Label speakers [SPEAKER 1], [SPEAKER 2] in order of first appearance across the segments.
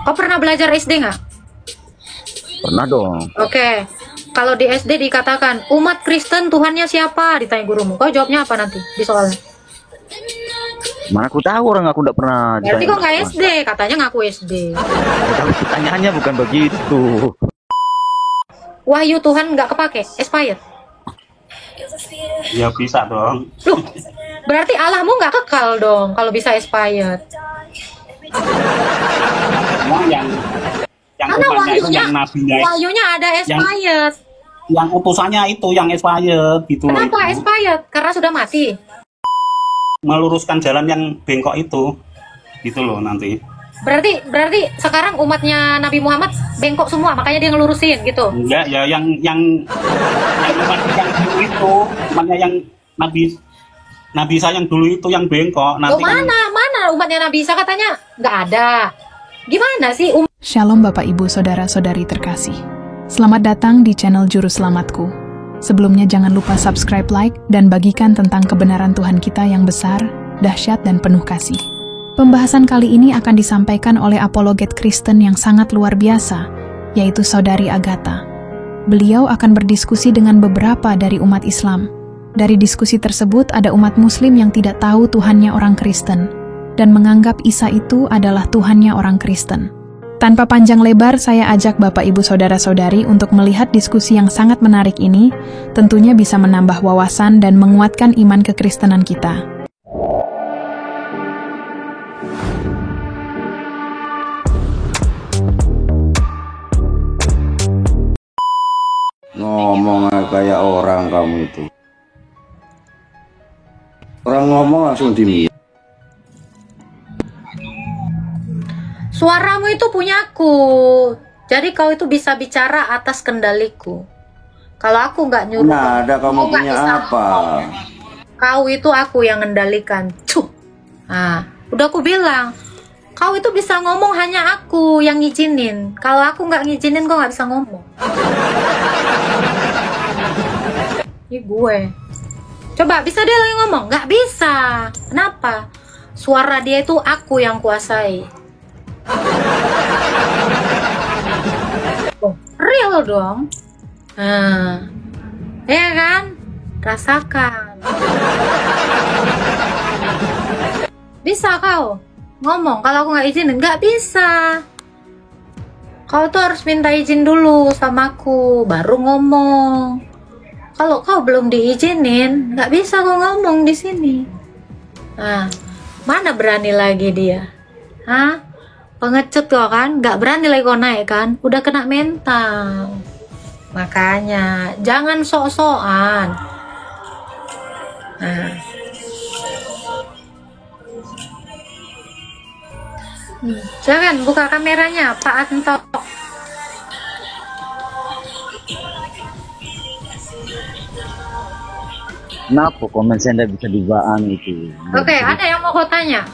[SPEAKER 1] Kau pernah belajar SD nggak?
[SPEAKER 2] Pernah dong.
[SPEAKER 1] Oke. Kalau di SD dikatakan umat Kristen Tuhannya siapa? Ditanya gurumu. Kau jawabnya apa nanti di soalnya?
[SPEAKER 2] Mana aku tahu, orang aku nggak pernah.
[SPEAKER 1] Berarti kok nggak SD? Katanya ngaku SD.
[SPEAKER 2] Tapi pertanyaannya bukan begitu.
[SPEAKER 1] Wahyu Tuhan nggak kepake, expired.
[SPEAKER 3] Ya bisa dong.
[SPEAKER 1] Loh, berarti Allahmu nggak kekal dong kalau bisa expired.
[SPEAKER 3] yang
[SPEAKER 1] Karena
[SPEAKER 3] umatnya itu
[SPEAKER 1] wahyunya,
[SPEAKER 3] yang nabinya,
[SPEAKER 1] wahyunya ada expired.
[SPEAKER 3] yang utusannya itu yang expired gitu loh.
[SPEAKER 1] Kenapa
[SPEAKER 3] itu.
[SPEAKER 1] expired? Karena sudah mati.
[SPEAKER 3] Meluruskan jalan yang bengkok itu, gitu loh nanti.
[SPEAKER 1] Berarti sekarang umatnya Nabi Muhammad bengkok semua, makanya dia ngelurusin gitu.
[SPEAKER 3] Enggak ya, yang umat yang dulu itu, umatnya yang Nabi saya yang dulu itu yang bengkok. Nanti
[SPEAKER 1] Loh, mana umatnya Nabi Isa katanya nggak ada. Gimana sih?
[SPEAKER 4] Shalom Bapak Ibu Saudara-saudari terkasih. Selamat datang di channel Juru Selamatku. Sebelumnya jangan lupa subscribe, like, dan bagikan tentang kebenaran Tuhan kita yang besar, dahsyat, dan penuh kasih. Pembahasan kali ini akan disampaikan oleh apologet Kristen yang sangat luar biasa, yaitu Saudari Agatha. Beliau akan berdiskusi dengan beberapa dari umat Islam. Dari diskusi tersebut ada umat Muslim yang tidak tahu Tuhannya orang Kristen, dan menganggap Isa itu adalah Tuhannya orang Kristen. Tanpa panjang lebar, saya ajak Bapak Ibu Saudara-saudari untuk melihat diskusi yang sangat menarik ini, tentunya bisa menambah wawasan dan menguatkan iman kekristenan kita.
[SPEAKER 5] Ngomong kayak orang kamu itu. Orang ngomong langsung diam.
[SPEAKER 1] Suaramu itu punyaku. Jadi kau itu bisa bicara atas kendaliku. Kalau aku nggak nyuruh.
[SPEAKER 5] Nah, ada kamu
[SPEAKER 1] kau nggak
[SPEAKER 5] punya
[SPEAKER 1] bisa
[SPEAKER 5] apa?
[SPEAKER 1] ngomong. Kau itu aku yang ngendalikan. Cuh. Nah, udah aku bilang. Kau itu bisa ngomong, hanya aku yang ngizinin. Kalau aku nggak ngizinin, kau nggak bisa ngomong. Ini gue. Coba, bisa dia lagi ngomong? Nggak bisa. Kenapa? Suara dia itu aku yang kuasai. Oh, real dong. Nah, ya kan? Rasakan. Bisa kau ngomong? Kalau aku nggak izinin, nggak bisa. Kau tuh harus minta izin dulu sama aku, baru ngomong. Kalau kau belum diizinin, nggak bisa kau ngomong di sini. Nah, mana berani lagi dia? Hah? Pengecut kok kan, nggak berani lagi kau naik kan, udah kena mental. Makanya jangan sok-sokan. Nah. Jangan buka kameranya, Pak Anto.
[SPEAKER 2] Kenapa komen saya tidak bisa dibaan itu?
[SPEAKER 1] Oke, ada yang mau kau tanya?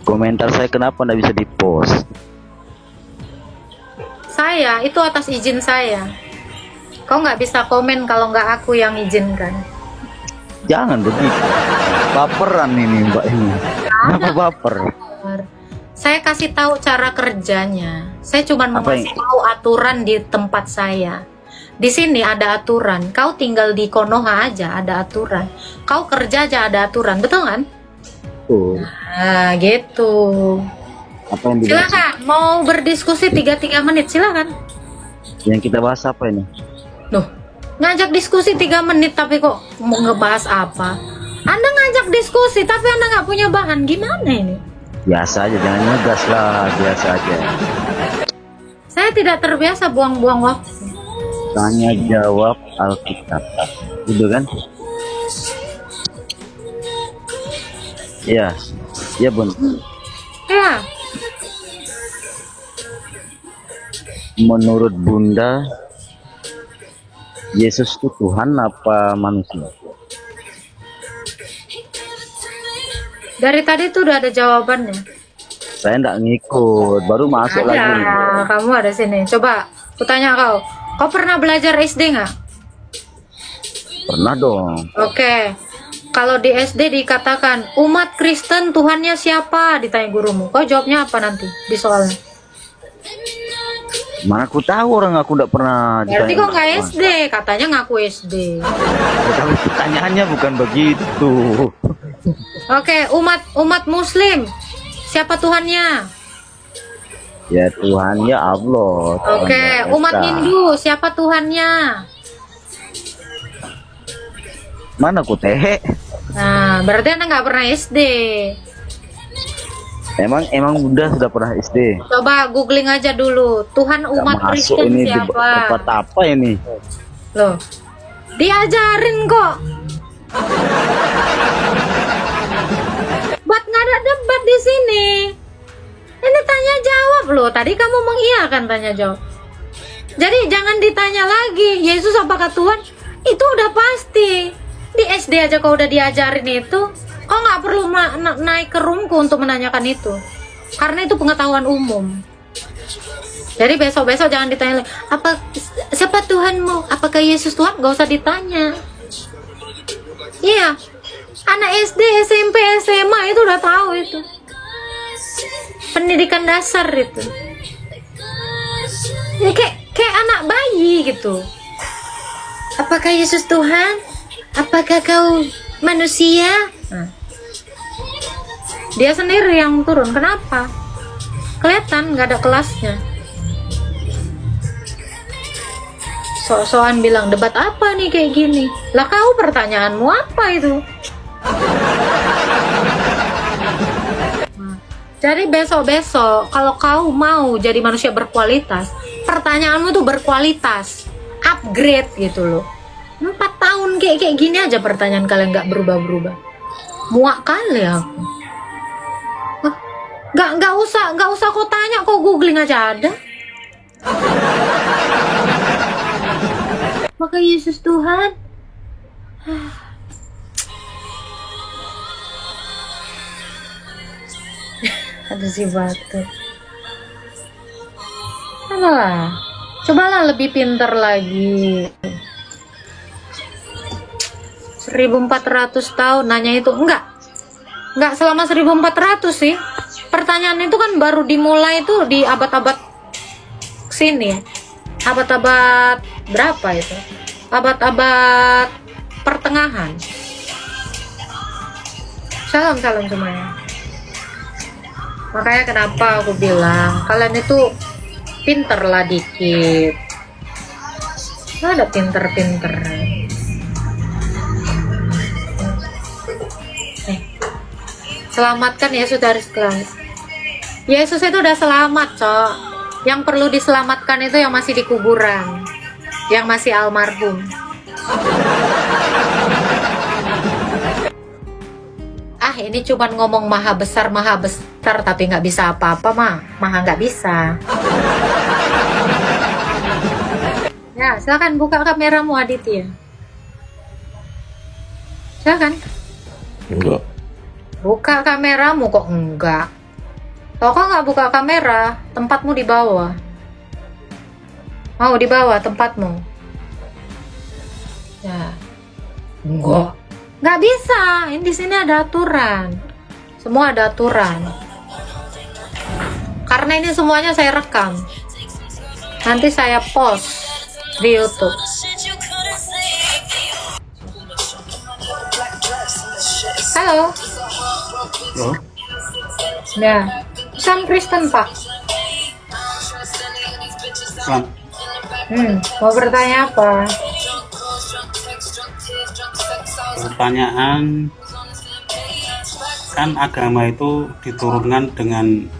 [SPEAKER 2] Komentar saya kenapa tidak bisa di-post?
[SPEAKER 1] Saya, itu atas izin saya. Kau nggak bisa komen kalau nggak aku yang izinkan.
[SPEAKER 2] Jangan begitu. Baperan ini Mbak ini. Kenapa baper?
[SPEAKER 1] Saya kasih tahu cara kerjanya. Saya cuma mau
[SPEAKER 2] Apa
[SPEAKER 1] kasih tahu aturan di tempat saya. Di sini ada aturan. Kau tinggal di Konoha aja ada aturan. Kau kerja aja ada aturan, betul kan?
[SPEAKER 2] Tuh.
[SPEAKER 1] Nah, gitu.
[SPEAKER 2] Apa yang dibahas?
[SPEAKER 1] Silakan, mau berdiskusi 3 menit, silakan.
[SPEAKER 2] Yang kita bahas apa ini?
[SPEAKER 1] Loh, ngajak diskusi 3 menit tapi kok mau ngebahas apa? Anda ngajak diskusi tapi Anda nggak punya bahan, gimana ini?
[SPEAKER 2] Biasa aja, jangan ngegas lah, biasa aja.
[SPEAKER 1] Saya tidak terbiasa buang-buang waktu.
[SPEAKER 2] Tanya jawab Alkitab. Gitu kan? Iya. Iya, Bun.
[SPEAKER 1] Ya,
[SPEAKER 2] Menurut Bunda, Yesus itu Tuhan apa manusia?
[SPEAKER 1] dari tadi tuh udah ada jawabannya.
[SPEAKER 2] Saya enggak ngikut, baru masuk lagi.
[SPEAKER 1] Ada, kamu ada sini. Coba, aku tanya kau. Kau pernah belajar SD nggak?
[SPEAKER 2] Pernah dong.
[SPEAKER 1] Oke. Kalau di SD dikatakan umat Kristen Tuhannya siapa, ditanya gurumu, kau jawabnya apa nanti di soalnya?
[SPEAKER 2] Mana aku tahu, orang aku nggak pernah
[SPEAKER 1] Berarti
[SPEAKER 2] ditanya.
[SPEAKER 1] kok nggak SD, katanya ngaku SD.
[SPEAKER 2] Ya, tapi pertanyaannya bukan begitu.
[SPEAKER 1] Oke, umat Muslim siapa Tuhannya?
[SPEAKER 2] Ya Tuhan ya Allah. Tuhan
[SPEAKER 1] Oke,
[SPEAKER 2] Maha
[SPEAKER 1] umat
[SPEAKER 2] Esa.
[SPEAKER 1] Hindu siapa Tuhannya?
[SPEAKER 2] Mana aku teh?
[SPEAKER 1] Nah, berarti Anda nggak pernah SD.
[SPEAKER 2] Emang Bunda sudah pernah SD?
[SPEAKER 1] Coba googling aja dulu. Tuhan
[SPEAKER 2] Nggak
[SPEAKER 1] umat
[SPEAKER 2] masuk
[SPEAKER 1] Kristen
[SPEAKER 2] ini di
[SPEAKER 1] siapa?
[SPEAKER 2] tempat apa ini?
[SPEAKER 1] Loh, diajarin kok. Buat nggak ada debat di sini. Ini tanya jawab loh. Tadi kamu mengiyakan tanya jawab. Jadi jangan ditanya lagi. Yesus apakah Tuhan? Itu udah pasti. Di SD aja kau udah diajarin itu. Kau nggak perlu naik ke roomku untuk menanyakan itu. Karena itu pengetahuan umum. Jadi besok-besok jangan ditanya lagi, siapa Tuhanmu? Apakah Yesus Tuhan? Gak usah ditanya. Iya, anak SD, SMP, SMA itu udah tahu itu. Pendidikan dasar itu. Ya, kayak anak bayi gitu. Apakah Yesus Tuhan? Apakah kau manusia? Nah. Dia sendiri yang turun. Kenapa? Kelihatan nggak ada kelasnya. Sok-sokan bilang debat apa nih kayak gini. Lah kau pertanyaanmu apa itu? Nah, jadi besok-besok kalau kau mau jadi manusia berkualitas, pertanyaanmu tuh berkualitas, upgrade gitu loh. 4 tahun kayak gini aja pertanyaan kalian nggak berubah-berubah. Muak kali aku. Nggak usah kau tanya, kau googling aja ada. Maka Yesus Tuhan. Aduh si batu. Apalah, cobalah lebih pintar lagi. 1400 tahun nanya itu enggak selama 1400 sih. Pertanyaan itu kan baru dimulai itu di abad-abad sini ya. Abad-abad berapa itu? Abad-abad pertengahan. Salam semuanya. Makanya kenapa aku bilang kalian itu pinter lah dikit. Nggak ada pinter-pinter. Selamatkan Yesus dari segala. Yesus itu udah selamat, Cok. Yang perlu diselamatkan itu yang masih di kuburan, yang masih almarhum. Ini cuman ngomong maha besar tapi nggak bisa apa-apa mah. Maha nggak bisa. Ya, silakan buka kameramu Aditya. Silakan.
[SPEAKER 5] Enggak.
[SPEAKER 1] Buka kameramu kok enggak? Kalau kau nggak buka kamera, tempatmu di bawah. Mau di bawah tempatmu? Ya. Enggak. Nggak bisa. Ini di sini ada aturan. Semua ada aturan. Karena ini semuanya saya rekam. Nanti saya post di YouTube. Halo.
[SPEAKER 3] Loh?
[SPEAKER 1] Ya. Islam Kristen, Pak.
[SPEAKER 3] Islam.
[SPEAKER 1] Mau bertanya apa?
[SPEAKER 3] Pertanyaan, kan agama itu diturunkan dengan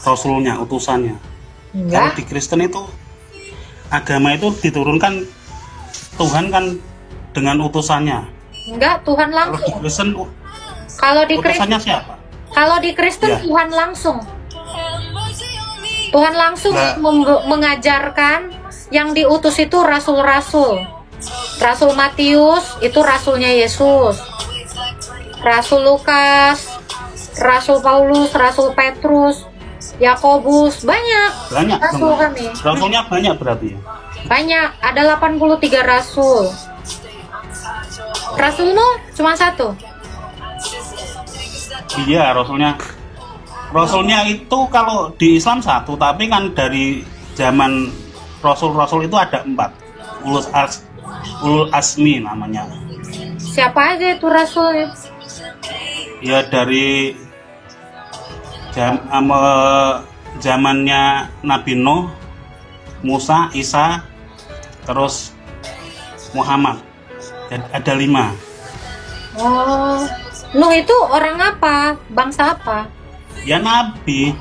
[SPEAKER 3] rasulnya, utusannya. Kalau
[SPEAKER 1] Enggak.
[SPEAKER 3] di Kristen itu agama itu diturunkan Tuhan kan dengan utusannya.
[SPEAKER 1] Enggak, Tuhan
[SPEAKER 3] Kalau di
[SPEAKER 1] langsung.
[SPEAKER 3] Kristen
[SPEAKER 1] Kalau di Kristen,
[SPEAKER 3] utusannya siapa?
[SPEAKER 1] kalau di Kristen
[SPEAKER 3] Ya.
[SPEAKER 1] Tuhan langsung. Tuhan langsung
[SPEAKER 3] Nah.
[SPEAKER 1] mengajarkan, yang diutus itu rasul-rasul. Rasul Matius itu rasulnya Yesus. Rasul Lukas, Rasul Paulus, Rasul Petrus, Yakobus, banyak rasul kami.
[SPEAKER 3] Rasulnya banyak berarti ya?
[SPEAKER 1] Banyak, ada 83 rasul. Rasul Nuh cuma satu.
[SPEAKER 3] Iya, Rasulnya itu kalau di Islam satu, tapi kan dari zaman Rasul itu ada 4. Ulul Asmi namanya.
[SPEAKER 1] Siapa aja itu rasulnya?
[SPEAKER 3] Ya dari zamannya Nabi Nuh, Musa, Isa, terus Muhammad. Ada 5.
[SPEAKER 1] Oh, Nuh itu orang apa? Bangsa apa?
[SPEAKER 3] Ya Nabi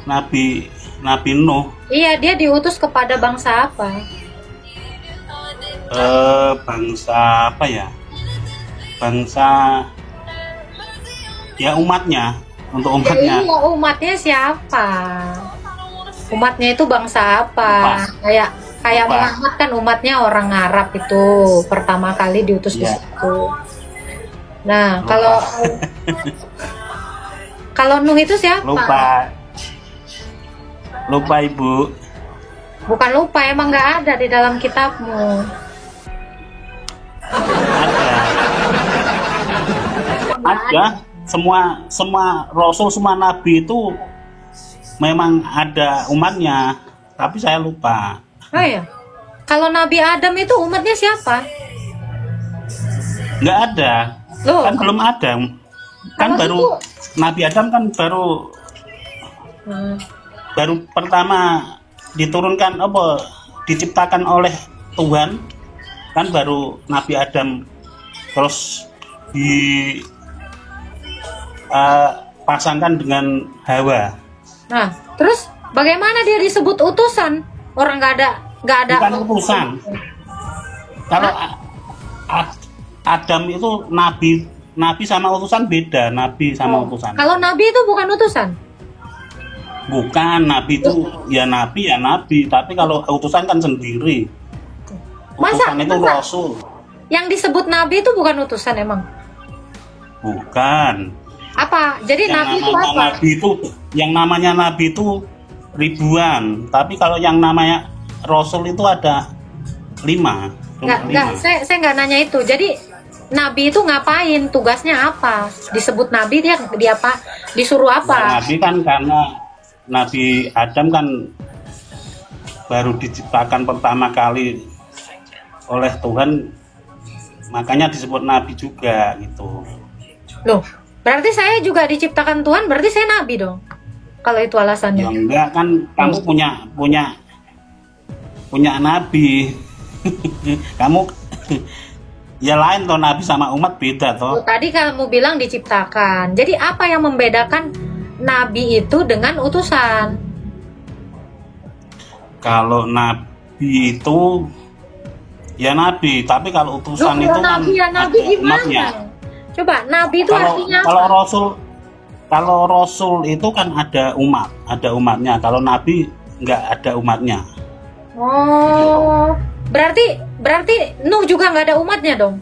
[SPEAKER 3] Nuh.
[SPEAKER 1] Iya, dia diutus kepada bangsa apa?
[SPEAKER 3] Bangsa apa ya? Bangsa ya umatnya, untuk umatnya.
[SPEAKER 1] Iya, umatnya siapa? Umatnya itu bangsa apa? Kayak Muhammad kan umatnya orang Arab itu pertama kali diutus di situ. Nah, kalau Nuh itu siapa?
[SPEAKER 3] Lupa Ibu.
[SPEAKER 1] Bukan lupa, emang nggak ada di dalam kitabmu.
[SPEAKER 3] Ada. Semua rasul, semua nabi itu memang ada umatnya, tapi saya lupa.
[SPEAKER 1] Oh ya, kalau Nabi Adam itu umatnya siapa?
[SPEAKER 3] Nggak ada.
[SPEAKER 1] Loh,
[SPEAKER 3] Kan belum ada. Kan
[SPEAKER 1] kalau
[SPEAKER 3] baru
[SPEAKER 1] itu-
[SPEAKER 3] Nabi Adam kan baru pertama diturunkan diciptakan oleh Tuhan, kan baru Nabi Adam, terus pasangkan dengan Hawa.
[SPEAKER 1] Nah, terus bagaimana dia disebut utusan? Orang nggak ada.
[SPEAKER 3] Bukan utusan. Kalau Adam itu nabi sama utusan beda. Nabi sama utusan.
[SPEAKER 1] Kalau Nabi itu bukan utusan.
[SPEAKER 3] Bukan, nabi itu ya nabi. Tapi kalau utusan kan sendiri. Utusan itu
[SPEAKER 1] Masa?
[SPEAKER 3] rasul.
[SPEAKER 1] Yang disebut Nabi itu bukan utusan emang?
[SPEAKER 3] Bukan.
[SPEAKER 1] Apa? Jadi Nabi itu apa?
[SPEAKER 3] Yang namanya nabi itu ribuan. Tapi kalau yang namanya rasul itu ada 5.
[SPEAKER 1] Enggak, saya nggak nanya itu. Jadi Nabi itu ngapain? Tugasnya apa? Disebut Nabi dia apa? Disuruh apa?
[SPEAKER 3] Nabi kan karena Nabi Adam kan baru diciptakan pertama kali oleh Tuhan, makanya disebut Nabi juga gitu.
[SPEAKER 1] Loh, berarti saya juga diciptakan Tuhan, berarti saya Nabi dong. Kalau itu alasannya.
[SPEAKER 3] Ya enggak, kan kamu punya Nabi. Kamu ya lain toh, Nabi sama umat beda toh.
[SPEAKER 1] Oh, tadi kamu bilang diciptakan. Jadi apa yang membedakan Nabi itu dengan utusan?
[SPEAKER 3] Kalau Nabi itu ya Nabi, tapi kalau utusan
[SPEAKER 1] Loh,
[SPEAKER 3] itu
[SPEAKER 1] Nabi,
[SPEAKER 3] kan
[SPEAKER 1] ya Nabi
[SPEAKER 3] ada
[SPEAKER 1] gimana?
[SPEAKER 3] umatnya.
[SPEAKER 1] Coba Nabi itu artinya apa?
[SPEAKER 3] Kalau Rasul itu kan ada umatnya. Kalau Nabi nggak ada umatnya.
[SPEAKER 1] Oh, berarti Nuh juga nggak ada umatnya dong?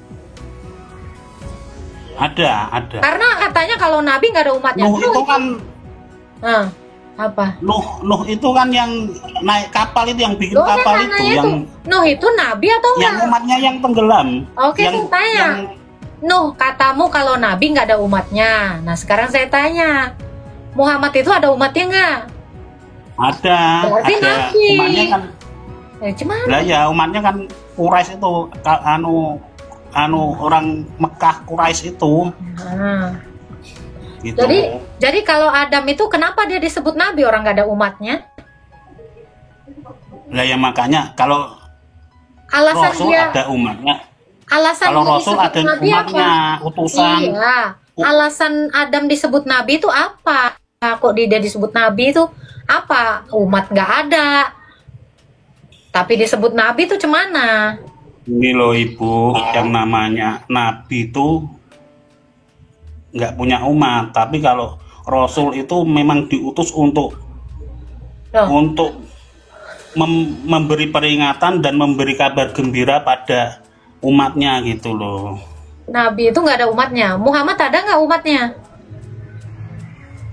[SPEAKER 3] Ada.
[SPEAKER 1] Karena katanya kalau Nabi nggak ada umatnya.
[SPEAKER 3] Nuh itu kan
[SPEAKER 1] Apa?
[SPEAKER 3] Nuh itu kan yang naik kapal itu, yang bikin
[SPEAKER 1] Loh,
[SPEAKER 3] kapal
[SPEAKER 1] kan
[SPEAKER 3] itu,
[SPEAKER 1] nanya
[SPEAKER 3] yang
[SPEAKER 1] Nuh itu Nabi atau
[SPEAKER 3] yang
[SPEAKER 1] enggak?
[SPEAKER 3] umatnya yang tenggelam.
[SPEAKER 1] Oke,
[SPEAKER 3] yang,
[SPEAKER 1] saya tanya. Nuh, katamu kalau Nabi nggak ada umatnya. Nah, sekarang saya tanya, Muhammad itu ada umatnya nggak?
[SPEAKER 3] Ada.
[SPEAKER 1] Berarti Nabi.
[SPEAKER 3] Umatnya kan,
[SPEAKER 1] Gimana?
[SPEAKER 3] lah ya umatnya kan Quraisy itu, orang Mekah Quraisy itu.
[SPEAKER 1] Nah,
[SPEAKER 3] Gitu.
[SPEAKER 1] jadi kalau Adam itu kenapa dia disebut Nabi, orang nggak ada umatnya?
[SPEAKER 3] Lah ya makanya kalau
[SPEAKER 1] Alasan
[SPEAKER 3] Rasul
[SPEAKER 1] dia,
[SPEAKER 3] ada umatnya.
[SPEAKER 1] alasan
[SPEAKER 3] Kalau
[SPEAKER 1] dia
[SPEAKER 3] Rasul
[SPEAKER 1] disebut
[SPEAKER 3] ada
[SPEAKER 1] Nabi
[SPEAKER 3] umatnya,
[SPEAKER 1] apa?
[SPEAKER 3] utusan.
[SPEAKER 1] Iya. Alasan Adam disebut Nabi itu apa? Kok dia disebut Nabi itu apa? Umat nggak ada, tapi disebut Nabi itu cemana?
[SPEAKER 3] Ini loh Ibu, yang namanya Nabi itu nggak punya umat. Tapi kalau Rasul itu memang diutus untuk
[SPEAKER 1] Loh.
[SPEAKER 3] memberi peringatan dan memberi kabar gembira pada umatnya gitu loh.
[SPEAKER 1] Nabi itu nggak ada umatnya. Muhammad ada nggak umatnya?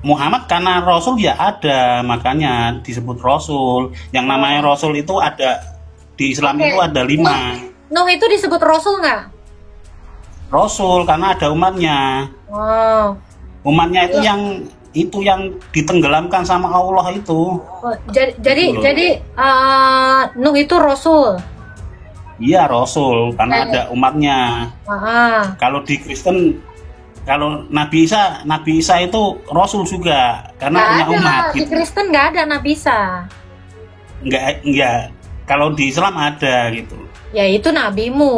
[SPEAKER 3] Muhammad karena Rasul ya ada, makanya disebut Rasul. Yang namanya Rasul itu ada di Islam.
[SPEAKER 1] Oke.
[SPEAKER 3] Itu ada 5.
[SPEAKER 1] Nuh itu disebut Rasul nggak?
[SPEAKER 3] rasul karena ada umatnya.
[SPEAKER 1] Oh.
[SPEAKER 3] Umatnya itu yang ditenggelamkan sama Allah itu.
[SPEAKER 1] Oh, jadi Nuh itu rasul.
[SPEAKER 3] Iya rasul karena ada umatnya. Kalau di Kristen, kalau Nabi Isa itu rasul juga karena
[SPEAKER 1] Nggak
[SPEAKER 3] punya
[SPEAKER 1] ada,
[SPEAKER 3] umat.
[SPEAKER 1] di Kristen nggak ada Nabi Isa.
[SPEAKER 3] Enggak. Kalau di Islam ada gitu.
[SPEAKER 1] Ya itu nabimu.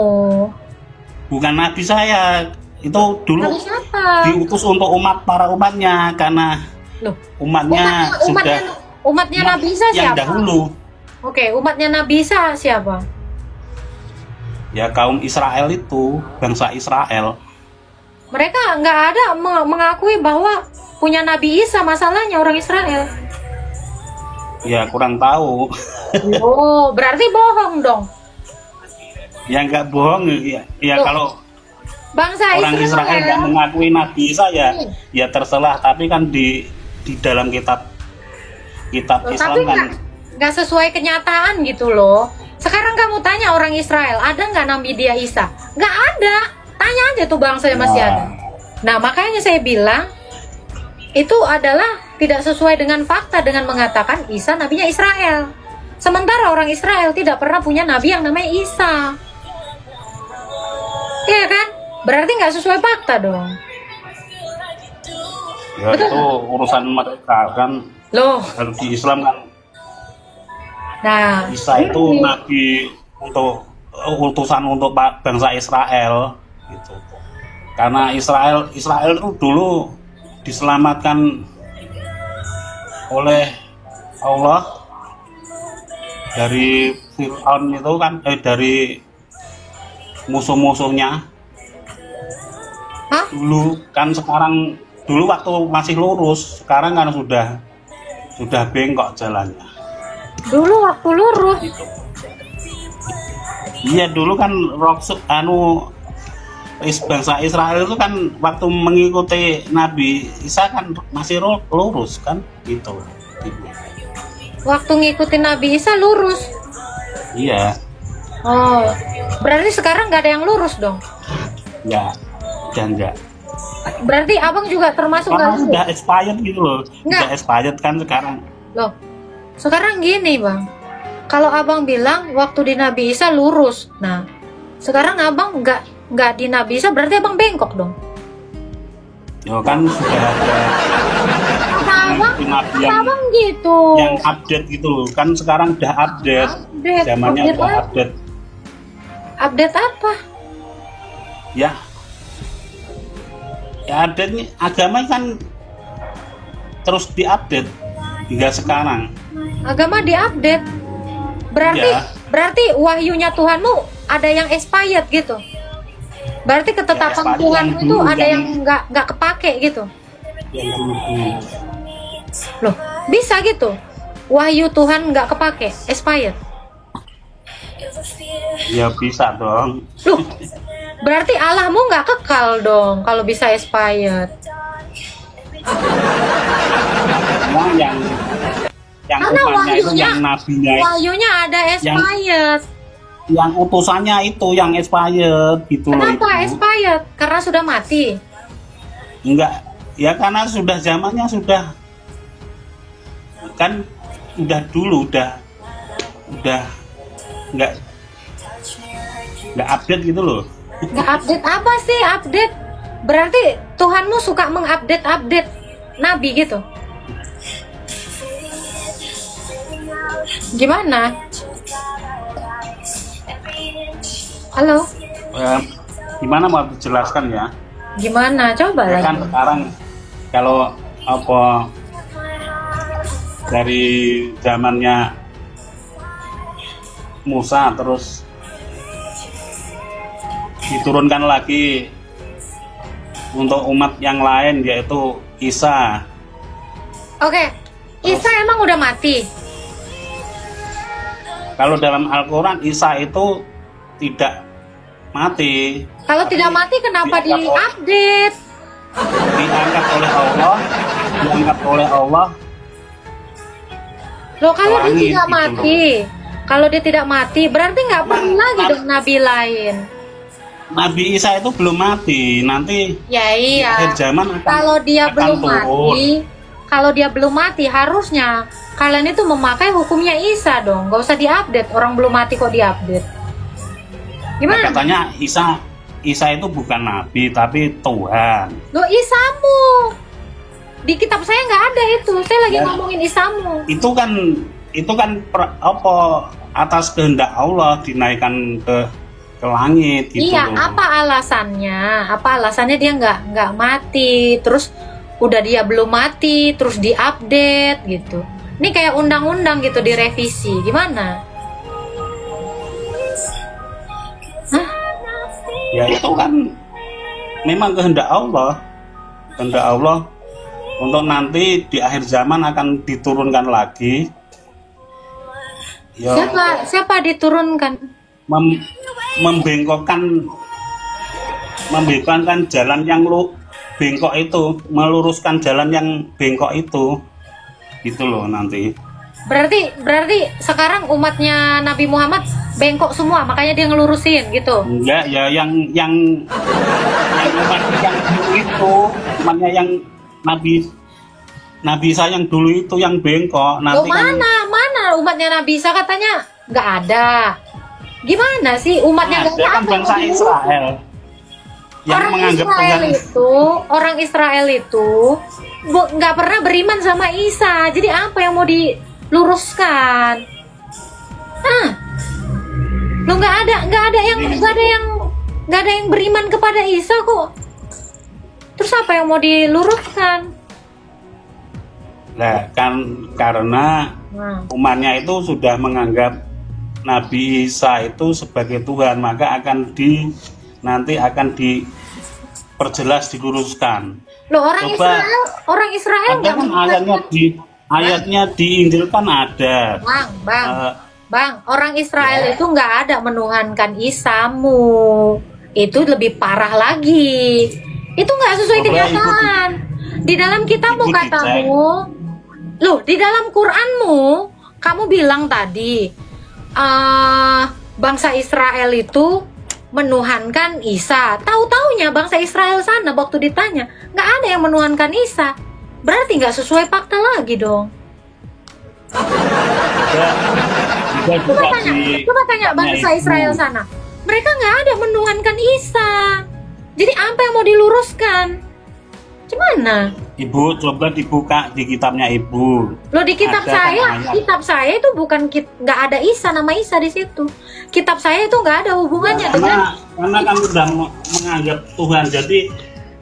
[SPEAKER 3] Bukan Nabi saya. Itu dulu
[SPEAKER 1] Nabi siapa?
[SPEAKER 3] diutus untuk para umatnya karena
[SPEAKER 1] Loh,
[SPEAKER 3] umatnya
[SPEAKER 1] Nabi Isa
[SPEAKER 3] yang
[SPEAKER 1] siapa?
[SPEAKER 3] dahulu.
[SPEAKER 1] Oke, umatnya Nabi Isa siapa?
[SPEAKER 3] Ya kaum Israel itu, bangsa Israel.
[SPEAKER 1] Mereka nggak ada mengakui bahwa punya Nabi Isa, masalahnya orang Israel.
[SPEAKER 3] Ya kurang tahu.
[SPEAKER 1] Oh, berarti bohong dong.
[SPEAKER 3] Ya nggak bohong ya
[SPEAKER 1] Loh,
[SPEAKER 3] kalau
[SPEAKER 1] bangsa
[SPEAKER 3] orang Israel nggak mengakui Nabi Isa ya terserah, tapi kan di dalam kitab
[SPEAKER 1] Loh,
[SPEAKER 3] Islam
[SPEAKER 1] tapi
[SPEAKER 3] kan
[SPEAKER 1] nggak sesuai kenyataan gitu loh. Sekarang kamu tanya orang Israel, ada nggak Nabi dia Isa? Nggak ada. Tanya aja tuh bangsa yang masih ada. Nah, makanya saya bilang itu adalah tidak sesuai dengan fakta dengan mengatakan Isa nabinya Israel. Sementara orang Israel tidak pernah punya nabi yang namanya Isa. Iya kan? Berarti nggak sesuai fakta dong.
[SPEAKER 3] ya itu urusan mereka kan.
[SPEAKER 1] Loh,
[SPEAKER 3] Kalau di Islam kan
[SPEAKER 1] nah
[SPEAKER 3] Isa itu nabi untuk utusan untuk bangsa Israel gitu. Karena Israel itu dulu diselamatkan oleh Allah dari Fir'aun itu kan dari musuh-musuhnya.
[SPEAKER 1] Hah?
[SPEAKER 3] Dulu waktu masih lurus, sekarang kan sudah bengkok jalannya.
[SPEAKER 1] dulu waktu lurus.
[SPEAKER 3] Gitu. Iya dulu kan bangsa Israel itu kan waktu mengikuti Nabi Isa kan masih lurus kan gitu.
[SPEAKER 1] Waktu ngikutin Nabi Isa lurus.
[SPEAKER 3] Iya.
[SPEAKER 1] Oh, berarti sekarang nggak ada yang lurus dong.
[SPEAKER 3] Ya, dan enggak.
[SPEAKER 1] Berarti abang juga termasuk
[SPEAKER 3] Karena
[SPEAKER 1] nggak lurus?
[SPEAKER 3] udah expired gitu loh.
[SPEAKER 1] Nggak.
[SPEAKER 3] Udah expired kan sekarang.
[SPEAKER 1] Loh, sekarang gini bang, kalau abang bilang waktu di Nabi Isa lurus, nah sekarang abang nggak di Nabi Isa, berarti abang bengkok dong.
[SPEAKER 3] Ya kan sudah ada
[SPEAKER 1] Kata abang,
[SPEAKER 3] Nabi
[SPEAKER 1] kata abang gitu.
[SPEAKER 3] yang update gitu loh. Kan sekarang udah update.
[SPEAKER 1] Update,
[SPEAKER 3] Zamannya
[SPEAKER 1] update
[SPEAKER 3] udah
[SPEAKER 1] apa?
[SPEAKER 3] update.
[SPEAKER 1] Update apa?
[SPEAKER 3] Ya update nih, agama kan terus diupdate hingga sekarang.
[SPEAKER 1] Agama diupdate.
[SPEAKER 3] Ya.
[SPEAKER 1] Berarti wahyunya Tuhanmu ada yang expired gitu. Berarti ketetapan
[SPEAKER 3] expired
[SPEAKER 1] Tuhanmu
[SPEAKER 3] yang
[SPEAKER 1] itu
[SPEAKER 3] dulu,
[SPEAKER 1] ada
[SPEAKER 3] yang-
[SPEAKER 1] yang nggak kepake gitu.
[SPEAKER 3] Yang dulu.
[SPEAKER 1] Loh, bisa gitu? Wahyu Tuhan nggak kepake, expired.
[SPEAKER 3] Ya bisa dong.
[SPEAKER 1] Loh, berarti Allahmu nggak kekal dong kalau bisa expired.
[SPEAKER 3] Cuma yang
[SPEAKER 1] Karena
[SPEAKER 3] umatnya itu
[SPEAKER 1] wahyunya,
[SPEAKER 3] yang nabinya
[SPEAKER 1] wahyunya ada expired.
[SPEAKER 3] yang utusannya itu yang expired gitu loh.
[SPEAKER 1] Kenapa
[SPEAKER 3] Itu.
[SPEAKER 1] expired? Karena sudah mati.
[SPEAKER 3] Enggak, ya karena sudah zamannya sudah kan udah dulu udah nggak update gitu loh.
[SPEAKER 1] Nggak update apa sih update? Berarti Tuhanmu suka mengupdate Nabi gitu. Gimana? Halo?
[SPEAKER 3] Gimana mau dijelaskan ya?
[SPEAKER 1] Gimana? Coba
[SPEAKER 3] Ya kan
[SPEAKER 1] lagi.
[SPEAKER 3] sekarang kalau apa dari zamannya Musa terus diturunkan lagi untuk umat yang lain yaitu Isa.
[SPEAKER 1] Oke. Isa emang udah mati.
[SPEAKER 3] Kalau dalam Al-Quran Isa itu tidak mati.
[SPEAKER 1] Kalau
[SPEAKER 3] Tapi
[SPEAKER 1] tidak mati kenapa diupdate?
[SPEAKER 3] diangkat oleh Allah,
[SPEAKER 1] Loh kalau dia
[SPEAKER 3] Langit
[SPEAKER 1] tidak
[SPEAKER 3] gitu
[SPEAKER 1] mati, kalau dia tidak mati berarti nggak perlu lagi dong nabi lain.
[SPEAKER 3] Nabi Isa itu belum mati, nanti
[SPEAKER 1] Ya
[SPEAKER 3] di
[SPEAKER 1] iya.
[SPEAKER 3] akhir zaman akan
[SPEAKER 1] Kalau dia
[SPEAKER 3] akan
[SPEAKER 1] belum
[SPEAKER 3] turun.
[SPEAKER 1] mati, kalau dia belum mati harusnya kalian itu memakai hukumnya Isa dong. Gak usah diupdate. Orang belum mati kok diupdate. Gimana?
[SPEAKER 3] Katanya Isa itu bukan nabi tapi Tuhan.
[SPEAKER 1] Lo Isamu. Di kitab saya nggak ada itu. Saya lagi
[SPEAKER 3] Ya.
[SPEAKER 1] ngomongin Isamu.
[SPEAKER 3] Itu kan apa atas kehendak Allah dinaikkan ke langit gitu
[SPEAKER 1] Iya,
[SPEAKER 3] loh.
[SPEAKER 1] apa alasannya? Apa alasannya dia nggak mati? Terus udah dia belum mati, terus diupdate gitu. Ini kayak undang-undang gitu direvisi. Gimana? Hah?
[SPEAKER 3] Ya itu kan memang kehendak Allah. Kehendak Allah untuk nanti di akhir zaman akan diturunkan lagi. Ya,
[SPEAKER 1] Siapa diturunkan?
[SPEAKER 3] membengkokkan jalan yang bengkok itu, meluruskan jalan yang bengkok itu, gitu loh nanti.
[SPEAKER 1] Berarti sekarang umatnya Nabi Muhammad bengkok semua, makanya dia ngelurusin gitu.
[SPEAKER 3] Enggak ya, yang umat yang dulu itu, umatnya yang Nabi Isa yang dulu itu yang bengkok. Nanti
[SPEAKER 1] Mana umatnya Nabi Isa katanya nggak ada. Gimana sih umatnya nggak
[SPEAKER 3] ada kan
[SPEAKER 1] ada?
[SPEAKER 3] bangsa Israel yang menganggap
[SPEAKER 1] Orang Israel itu nggak pernah beriman sama Isa. Jadi apa yang mau diluruskan? Lo nggak ada yang beriman kepada Isa kok. Terus apa yang mau diluruskan?
[SPEAKER 3] Nah, kan karena umatnya itu sudah menganggap Nabi Isa itu sebagai Tuhan, maka nanti akan diperjelas, diluruskan.
[SPEAKER 1] Loh, orang Israel nggak
[SPEAKER 3] kan ayatnya di Injil kan ada.
[SPEAKER 1] Bang, orang Israel itu nggak ada menuhankan Isamu. Itu lebih parah lagi. Itu nggak sesuai kenyataan. Di dalam kitabmu katamu, loh, di dalam Quranmu kamu bilang tadi bangsa Israel itu menuhankan Isa. Tahu-taunya bangsa Israel sana waktu ditanya nggak ada yang menuhankan Isa. Berarti nggak sesuai fakta lagi dong. Coba tanya bangsa Israel sana. Mereka nggak ada menuhankan Isa. Jadi apa yang mau diluruskan? Gimana?
[SPEAKER 3] Ibu coba dibuka di kitabnya Ibu.
[SPEAKER 1] Loh, di kitab saya itu bukan nggak ada Isa, nama Isa di situ. Kitab saya itu nggak ada hubungannya dengan
[SPEAKER 3] karena kan sudah menganggap Tuhan. Jadi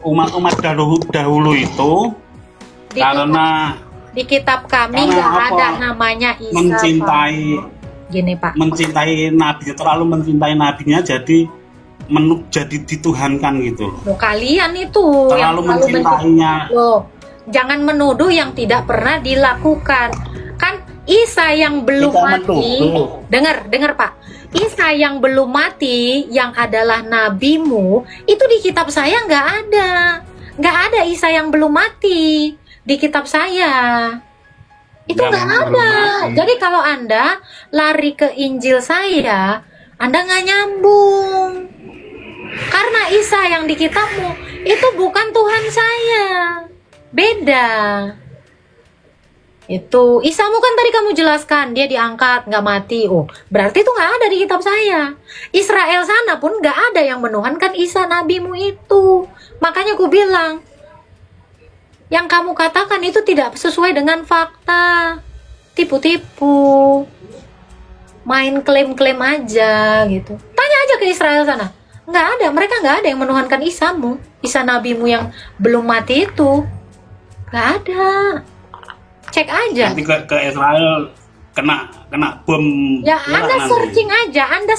[SPEAKER 3] umat-umat dahulu itu
[SPEAKER 1] di kitab kami nggak ada namanya Isa.
[SPEAKER 3] Mencintai
[SPEAKER 1] Pak. Gini Pak.
[SPEAKER 3] Mencintai Nabi, terlalu mencintai Nabinya jadi dituhankan gitu loh.
[SPEAKER 1] Loh, kalian itu
[SPEAKER 3] terlalu mencintainya.
[SPEAKER 1] Loh, jangan menuduh yang tidak pernah dilakukan. Kan Isa yang belum mati. Dengar Pak. Isa yang belum mati, yang adalah nabimu, itu di kitab saya nggak ada Isa yang belum mati di kitab saya. Itu nggak ada. Jadi kalau Anda lari ke Injil saya, Anda nggak nyambung. Karena Isa yang di kitabmu itu bukan Tuhan saya. Beda. Itu Isamu kan tadi kamu jelaskan dia diangkat nggak mati. Oh, berarti itu nggak ada di kitab saya. Israel sana pun nggak ada yang menuhankan Isa nabimu itu. Makanya aku bilang yang kamu katakan itu tidak sesuai dengan fakta. Tipu-tipu. Main klaim-klaim aja gitu. Tanya aja ke Israel sana. Nggak ada, mereka nggak ada yang menuhankan Isamu. Isa nabimu yang belum mati itu. Nggak ada. Cek aja.
[SPEAKER 3] Nanti ke Israel kena bom.
[SPEAKER 1] Ya, Anda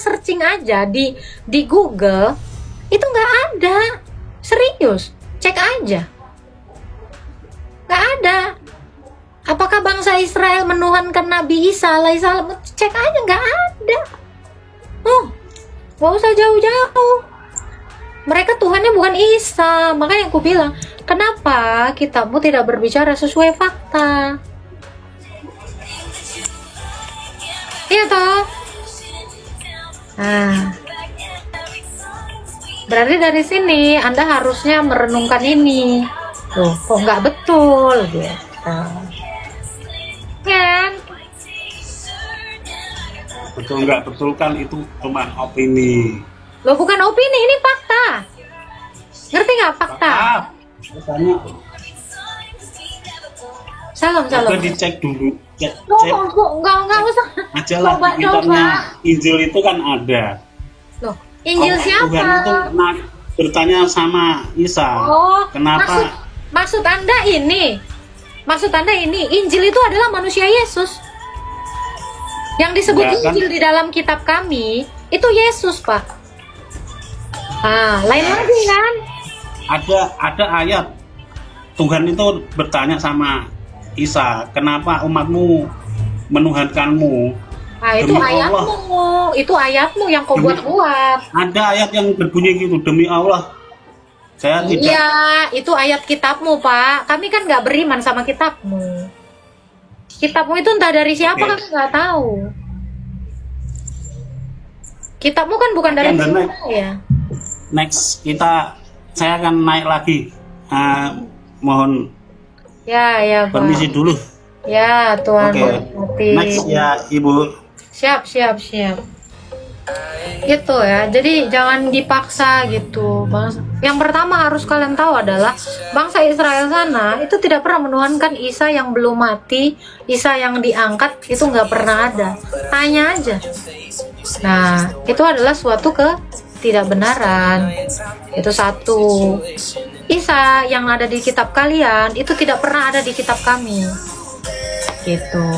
[SPEAKER 1] searching aja di Google. Itu nggak ada. Serius. Cek aja. Nggak ada. Apakah bangsa Israel menuhankan Nabi Isa alaihissalam? Cek aja, nggak ada. Gak usah jauh-jauh. Mereka Tuhannya bukan Isa. Makanya aku bilang, kenapa kitabmu tidak berbicara sesuai fakta? Iya toh? Berarti dari sini Anda harusnya merenungkan ini. Loh, kok nggak betul gitu. Kan?
[SPEAKER 3] Betul nggak betul kan itu cuma opini.
[SPEAKER 1] Loh, bukan opini, ini fakta. Ngerti nggak fakta?
[SPEAKER 3] Makanya
[SPEAKER 1] Salam.
[SPEAKER 3] coba dicek dulu. Cek
[SPEAKER 1] Nggak usah.
[SPEAKER 3] aja lah
[SPEAKER 1] Coba.
[SPEAKER 3] kitabnya. Injil itu kan ada.
[SPEAKER 1] Loh, Injil siapa?
[SPEAKER 3] Tuhan itu bertanya sama Isa.
[SPEAKER 1] Oh,
[SPEAKER 3] kenapa?
[SPEAKER 1] Maksud Anda ini, Injil itu adalah manusia Yesus. Yang disebut
[SPEAKER 3] Enggak, kan?
[SPEAKER 1] Injil di dalam kitab kami itu Yesus, Pak. Lain lagi kan?
[SPEAKER 3] Ada ayat Tuhan itu bertanya sama Isa, kenapa umatmu menuhankanmu?
[SPEAKER 1] Itu
[SPEAKER 3] Demi
[SPEAKER 1] ayatmu, itu ayatmu yang kau
[SPEAKER 3] Demi-
[SPEAKER 1] buat-buat.
[SPEAKER 3] Ada ayat yang berbunyi gitu, demi Allah. Saya tidak.
[SPEAKER 1] Iya, itu ayat kitabmu, Pak. Kami kan nggak beriman sama kitabmu. Kitabmu itu entah dari siapa,
[SPEAKER 3] Oke.
[SPEAKER 1] kami nggak tahu. Kitabmu kan bukan dari
[SPEAKER 3] Oke,
[SPEAKER 1] siapa
[SPEAKER 3] next.
[SPEAKER 1] ya.
[SPEAKER 3] Next saya akan naik lagi. Mohon
[SPEAKER 1] Ya, Pak.
[SPEAKER 3] permisi dulu.
[SPEAKER 1] Ya, Tuhan
[SPEAKER 3] Oke.
[SPEAKER 1] berkati.
[SPEAKER 3] Next ya Ibu.
[SPEAKER 1] Siap. Gitu ya. Jadi jangan dipaksa gitu, bangsa. Yang pertama harus kalian tahu adalah bangsa Israel sana itu tidak pernah menuhankan Isa yang belum mati, Isa yang diangkat itu nggak pernah ada. Tanya aja. Nah, itu adalah suatu ketidakbenaran. Itu satu. Isa yang ada di kitab kalian itu tidak pernah ada di kitab kami. Gitu.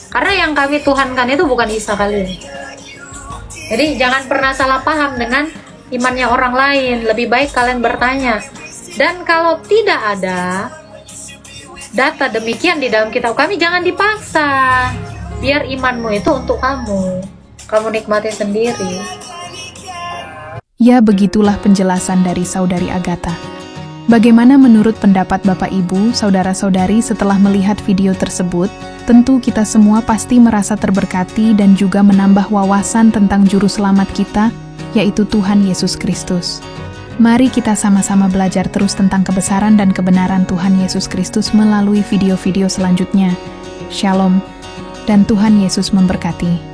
[SPEAKER 1] Karena yang kami tuhankan itu bukan Isa kalian. Jadi jangan pernah salah paham dengan imannya orang lain. Lebih baik kalian bertanya. Dan kalau tidak ada data demikian di dalam kitab kami, jangan dipaksa. Biar imanmu itu untuk kamu. Kamu nikmati sendiri.
[SPEAKER 4] Ya, begitulah penjelasan dari Saudari Agatha. Bagaimana menurut pendapat Bapak Ibu, Saudara-saudari setelah melihat video tersebut? Tentu kita semua pasti merasa terberkati dan juga menambah wawasan tentang juru selamat kita, yaitu Tuhan Yesus Kristus. Mari kita sama-sama belajar terus tentang kebesaran dan kebenaran Tuhan Yesus Kristus melalui video-video selanjutnya. Shalom, dan Tuhan Yesus memberkati.